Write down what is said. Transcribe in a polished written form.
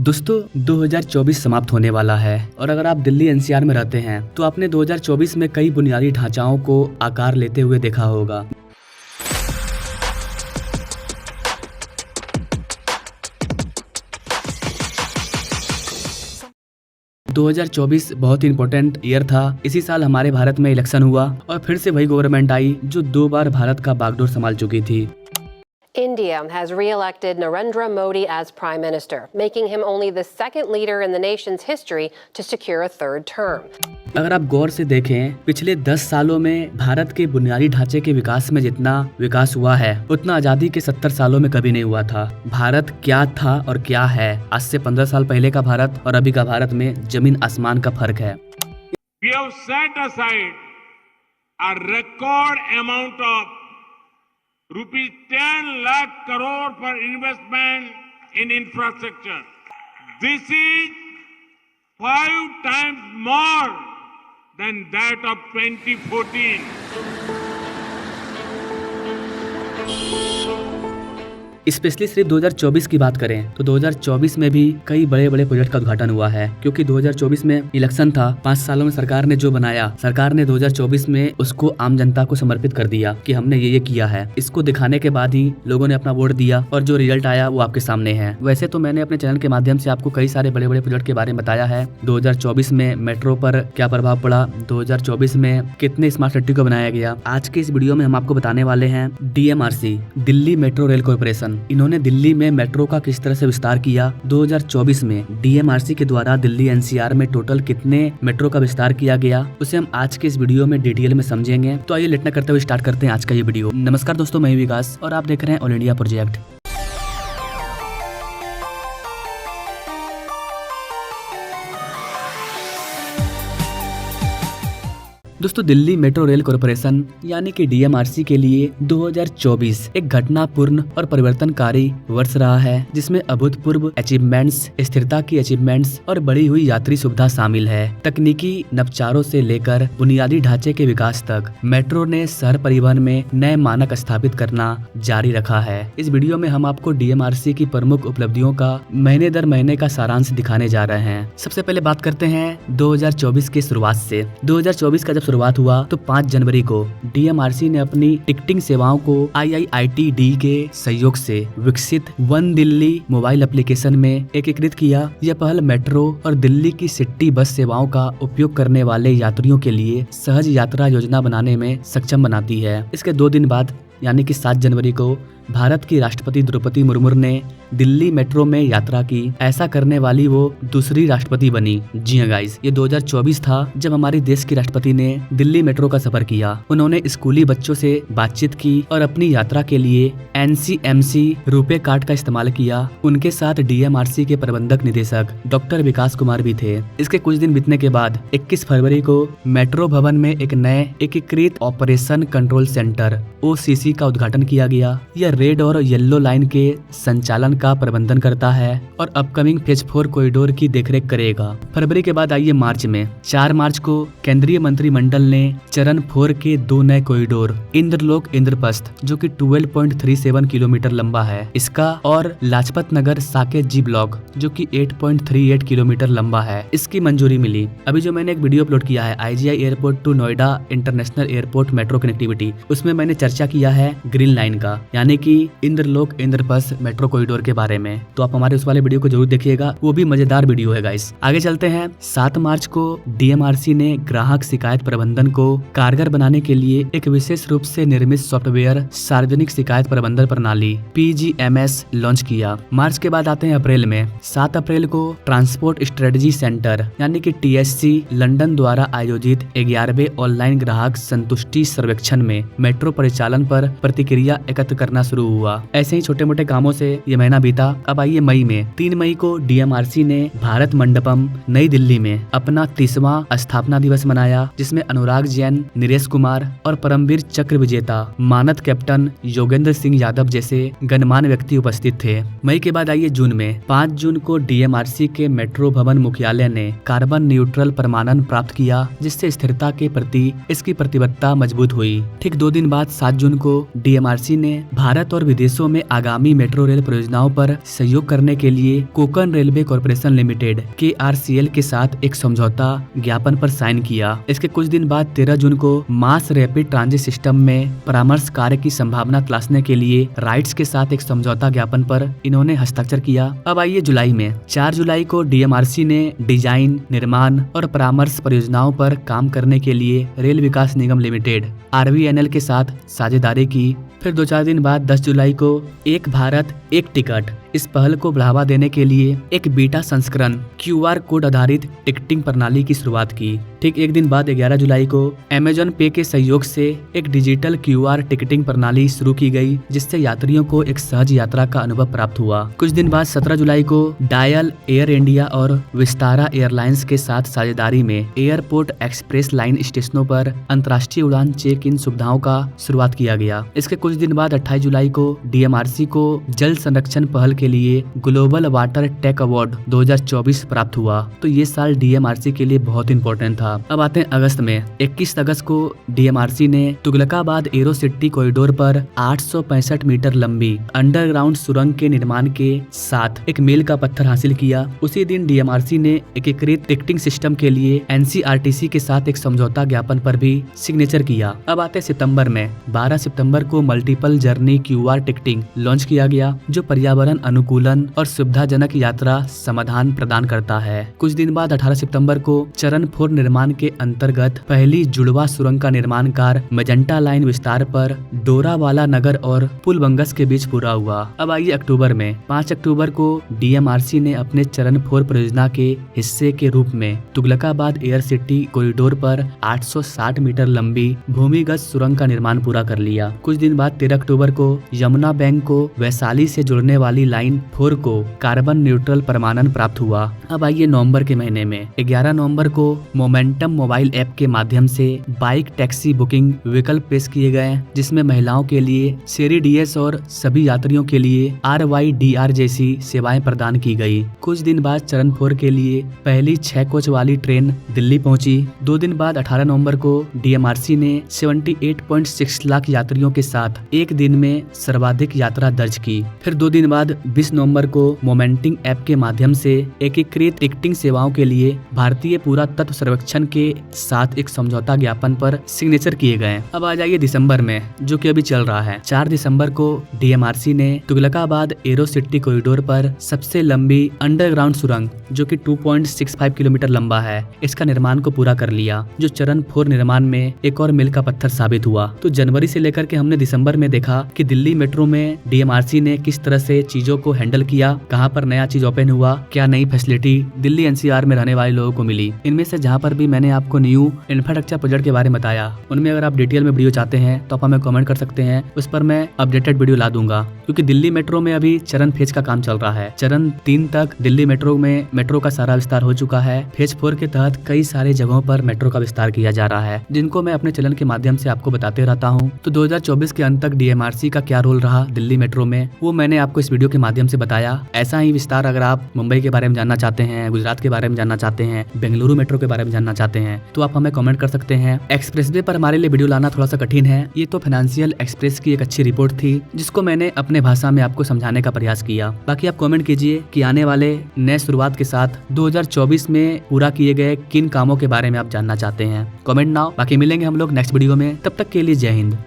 दोस्तों 2024 समाप्त होने वाला है और अगर आप दिल्ली एनसीआर में रहते हैं तो आपने 2024 में कई बुनियादी ढांचाओं को आकार लेते हुए देखा होगा। दो 2024 बहुत ही इम्पोर्टेंट ईयर था। इसी साल हमारे भारत में इलेक्शन हुआ और फिर से वही गवर्नमेंट आई जो 2 बार भारत का बागडोर संभाल चुकी थी। India has re-elected Narendra Modi as Prime Minister, making him only the second leader in the nation's history to secure a third term. अगर आप गौर से देखें, पिछले 10 सालों में भारत के बुनियादी ढांचे के विकास में जितना विकास हुआ है उतना आजादी के 70 सालों में कभी नहीं हुआ था। भारत क्या था और क्या है, आज से 15 साल पहले का भारत और अभी का भारत में जमीन आसमान का फर्क है। We have set aside a record amount of rupees 10 lakh crore for investment in infrastructure. This is 5 times more than that of 2014. Specially सिर्फ 2024 की बात करें तो 2024 में भी कई बड़े बड़े प्रोजेक्ट का उद्घाटन हुआ है, क्योंकि 2024 में इलेक्शन था। 5 सालों में सरकार ने जो बनाया, सरकार ने 2024 में उसको आम जनता को समर्पित कर दिया कि हमने ये किया है। इसको दिखाने के बाद ही लोगों ने अपना वोट दिया और जो रिजल्ट आया वो आपके सामने है। वैसे तो मैंने अपने चैनल के माध्यम से आपको कई सारे बड़े बड़े प्रोजेक्ट के बारे में बताया है। 2024 में मेट्रो पर क्या प्रभाव पड़ा, 2024 में कितने स्मार्ट सिटी को बनाया गया। आज के इस वीडियो में हम आपको बताने वाले हैं DMRC, Delhi metro rail corporation, इन्होंने दिल्ली में मेट्रो का किस तरह से विस्तार किया। 2024 में DMRC के द्वारा दिल्ली NCR में टोटल कितने मेट्रो का विस्तार किया गया, उसे हम आज के इस वीडियो में डिटेल में समझेंगे। तो आइए लेट न करते हुए स्टार्ट करते हैं आज का ये वीडियो। नमस्कार दोस्तों, मैं विकास और आप देख रहे हैं ऑल इंडिया प्रोजेक्ट। दोस्तों दिल्ली मेट्रो रेल कॉर्पोरेशन यानी कि DMRC के लिए 2024 एक घटनापूर्ण और परिवर्तनकारी वर्ष रहा है, जिसमें अभूतपूर्व अचीवमेंट्स, स्थिरता की अचीवमेंट्स और बढ़ी हुई यात्री सुविधा शामिल है। तकनीकी नवचारों से लेकर बुनियादी ढांचे के विकास तक मेट्रो ने शहर परिवहन में नए मानक स्थापित करना जारी रखा है। इस वीडियो में हम आपको DMRC की प्रमुख उपलब्धियों का महीने दर महीने का सारांश दिखाने जा रहे हैं। सबसे पहले बात करते हैं 2024 की शुरुआत से। 2024 का जब शुरुआत हुआ तो 5 जनवरी को DMRC ने अपनी टिकटिंग सेवाओं को IIIT-D के सहयोग से विकसित वन दिल्ली मोबाइल एप्लीकेशन में एकीकृत किया। यह पहल मेट्रो और दिल्ली की सिटी बस सेवाओं का उपयोग करने वाले यात्रियों के लिए सहज यात्रा योजना बनाने में सक्षम बनाती है। इसके 2 दिन बाद यानी कि 7 जनवरी को भारत की राष्ट्रपति द्रौपदी मुर्मू ने दिल्ली मेट्रो में यात्रा की। ऐसा करने वाली वो दूसरी राष्ट्रपति बनी। जी हाँ गाइस, ये 2024 था जब हमारे देश की राष्ट्रपति ने दिल्ली मेट्रो का सफर किया। उन्होंने स्कूली बच्चों से बातचीत की और अपनी यात्रा के लिए NCMC रुपे कार्ड का इस्तेमाल किया। उनके साथ DMRC के प्रबंधक निदेशक डॉक्टर विकास कुमार भी थे। इसके कुछ दिन बीतने के बाद 21 फरवरी को मेट्रो भवन में एक नए एकीकृत ऑपरेशन कंट्रोल सेंटर OCC का उद्घाटन किया गया। यह रेड और येलो लाइन के संचालन का प्रबंधन करता है और अपकमिंग फेज 4 कॉरिडोर की देखरेख करेगा। फरवरी के बाद आइए मार्च में। 4 मार्च को केंद्रीय मंत्रिमंडल ने चरण 4 के 2 नए कॉरिडोर इंद्रलोक इंद्रप्रस्थ, जो कि 12.37 किलोमीटर लंबा है, इसका और लाजपत नगर साकेत जी ब्लॉक, जो कि 8.38 किलोमीटर लंबा है, इसकी मंजूरी मिली। अभी जो मैंने एक वीडियो अपलोड किया है IGI airport to Noida international airport metro connectivity, उसमें मैंने चर्चा किया है ग्रीन लाइन का, यानी कि इंद्रलोक इंद्रप्रस्थ मेट्रो कॉरिडोर के बारे में। तो आप हमारे उस वाले वीडियो को जरूर देखिएगा, वो भी मजेदार वीडियो है गाइस। आगे चलते हैं। 7 मार्च को DMRC ने ग्राहक शिकायत प्रबंधन को कारगर बनाने के लिए एक विशेष रूप से निर्मित सॉफ्टवेयर सार्वजनिक शिकायत प्रबंधन प्रणाली PGMS लॉन्च किया। मार्च के बाद आते हैं अप्रैल में। 7 अप्रैल को ट्रांसपोर्ट स्ट्रेटजी सेंटर यानी कि TSC लंदन द्वारा आयोजित 11वें ऑनलाइन ग्राहक संतुष्टि सर्वेक्षण में मेट्रो परिचालन पर प्रतिक्रिया एकत्र करना शुरू हुआ। ऐसे ही छोटे मोटे कामों से ये महीना बीता। अब आइए मई में। 3 मई को DMRC ने भारत मंडपम नई दिल्ली में अपना 30वां स्थापना दिवस मनाया, जिसमें अनुराग जैन, नरेश कुमार और परमवीर चक्र विजेता मानद कैप्टन योगेंद्र सिंह यादव जैसे गणमान्य व्यक्ति उपस्थित थे। मई के बाद आइए जून में। 5 जून को DMRC के मेट्रो भवन मुख्यालय ने कार्बन न्यूट्रल प्रमाणन प्राप्त किया, जिससे स्थिरता के प्रति इसकी प्रतिबद्धता मजबूत हुई। ठीक 2 दिन बाद 7 जून को DMRC ने भारत भारत और विदेशों में आगामी मेट्रो रेल परियोजनाओं पर सहयोग करने के लिए Konkan railway corporation limited KRCL के साथ एक समझौता ज्ञापन पर साइन किया। इसके कुछ दिन बाद 13 जून को मास रैपिड ट्रांजिट सिस्टम में परामर्श कार्य की संभावना तलाशने के लिए राइट्स के साथ एक समझौता ज्ञापन पर इन्होंने हस्ताक्षर किया। अब आइए जुलाई में 4 जुलाई को DMRC ने डिजाइन, निर्माण और परामर्श परियोजनाओं पर काम करने के लिए रेल विकास निगम लिमिटेड RVNL के साथ साझेदारी की। फिर 2-4 दिन बाद 10 जुलाई को एक भारत एक टिकट इस पहल को बढ़ावा देने के लिए एक बीटा संस्करण QR कोड आधारित टिकटिंग प्रणाली की शुरुआत की। ठीक एक दिन बाद 11 जुलाई को Amazon पे के सहयोग से एक डिजिटल QR टिकटिंग प्रणाली शुरू की गई, जिससे यात्रियों को एक सहज यात्रा का अनुभव प्राप्त हुआ। कुछ दिन बाद 17 जुलाई को डायल एयर इंडिया और विस्तारा एयरलाइंस के साथ साझेदारी में एयरपोर्ट एक्सप्रेस लाइन स्टेशनों पर अंतर्राष्ट्रीय उड़ान चेक इन सुविधाओं का शुरुआत किया गया। इसके कुछ दिन बाद 28 जुलाई को DMRC को जल संरक्षण पहल के लिए ग्लोबल वाटर टेक अवार्ड 2024 प्राप्त हुआ। तो ये साल DMRC के लिए बहुत इंपॉर्टेंट था। अब आते हैं अगस्त में। 21 अगस्त को DMRC ने तुगलकाबाद एरो सिटी कॉरिडोर पर 865 मीटर लंबी अंडरग्राउंड सुरंग के निर्माण के साथ एक मील का पत्थर हासिल किया। उसी दिन DMRC ने एकीकृत टिकटिंग सिस्टम के लिए NCRTC के साथ एक समझौता ज्ञापन पर भी सिग्नेचर किया। अब आते सितंबर में 12 सितंबर को multiple journey QR ticketing launch किया गया, जो पर्यावरण अनुकूलन और सुविधाजनक यात्रा समाधान प्रदान करता है। कुछ दिन बाद 18 सितंबर को चरण 4 निर्माण के अंतर्गत पहली जुड़वा सुरंग का निर्माण कार्य मेजेंटा लाइन विस्तार पर डोरावाला नगर और पुलबंगस के बीच पूरा हुआ। अब आइए अक्टूबर में। 5 अक्टूबर को DMRC ने अपने चरण 4 परियोजना के हिस्से के रूप में तुगलकाबाद एयर सिटी कॉरिडोर पर 860 मीटर लंबी भूमिगत सुरंग का निर्माण पूरा कर लिया। कुछ दिन बाद 13 अक्टूबर को यमुना बैंक को वैशाली से जोड़ने वाली लाइन 4 को कार्बन न्यूट्रल प्रमाणन प्राप्त हुआ। अब आइए नवंबर के महीने में। 11 नवंबर को मोमेंटम मोबाइल ऐप के माध्यम से बाइक टैक्सी बुकिंग विकल्प पेश किए गए, जिसमें महिलाओं के लिए शेरी DS और सभी यात्रियों के लिए RYDR जैसी सेवाएं प्रदान की गई। कुछ दिन बाद चरण 4 के लिए पहली 6 कोच वाली ट्रेन दिल्ली पहुंची। 2 दिन बाद 18 नवंबर को DMRC ने 78.6 लाख यात्रियों के साथ एक दिन में सर्वाधिक यात्रा दर्ज की। फिर 2 दिन बाद 20 नवंबर को मोमेंटिंग ऐप के माध्यम से एकीकृत टिकटिंग सेवाओं के लिए भारतीय पुरातत्व सर्वेक्षण के साथ एक समझौता ज्ञापन पर सिग्नेचर किए गए। अब आ जाइए दिसंबर में, जो कि अभी चल रहा है। 4 दिसंबर को DMRC ने तुगलकाबाद एरो सिटी कॉरिडोर पर सबसे लंबी अंडरग्राउंड सुरंग, जो कि 2.65 किलोमीटर लंबा है, इसका निर्माण को पूरा कर लिया, जो चरण 4 निर्माण में एक और मील का पत्थर साबित हुआ। तो जनवरी से लेकर के हमने दिसंबर में देखा कि दिल्ली मेट्रो में DMRC ने किस तरह से चीजों को हैंडल किया, कहां पर नया चीज ओपन हुआ, क्या नई फैसिलिटी दिल्ली NCR में रहने वाले लोगों को मिली। इनमें से जहां पर भी मैंने आपको न्यू इंफ्रास्ट्रक्चर प्रोजेक्ट के बारे में बताया, उनमें अगर आप डिटेल में वीडियो चाहते हैं तो आप हमें कमेंट कर सकते हैं, उस पर मैं अपडेटेड वीडियो ला दूंगा। क्योंकि दिल्ली मेट्रो में अभी चरण फेज का काम चल रहा है। चरण 3 तक दिल्ली मेट्रो में मेट्रो का सारा विस्तार हो चुका है। फेज 4 के तहत कई सारे जगहों पर मेट्रो का विस्तार किया जा रहा है, जिनको मैं अपने चैनल के माध्यम से आपको बताते रहता हूँ। तो 2024 के अंत तक DMRC का क्या रोल रहा दिल्ली मेट्रो में, वो मैंने आपको इस वीडियो के माध्यम से बताया। ऐसा ही विस्तार अगर आप मुंबई के बारे में जानना चाहते हैं, गुजरात के बारे में जानना चाहते हैं, बेंगलुरु मेट्रो के बारे में जानना चाहते हैं, तो आप हमें कमेंट कर सकते हैं। एक्सप्रेसवे पर हमारे लिए वीडियो लाना थोड़ा सा कठिन है। ये तो फाइनेंशियल एक्सप्रेस की एक अच्छी रिपोर्ट थी, जिसको मैंने अपने भाषा में आपको समझाने का प्रयास किया। बाकी आप कमेंट कीजिए कि आने वाले नए शुरुआत के साथ 2024 में पूरा किए गए किन कामों के बारे में आप जानना चाहते हैं। Comment now. बाकी मिलेंगे हम लोग नेक्स्ट वीडियो में, तब तक के लिए जय हिंद।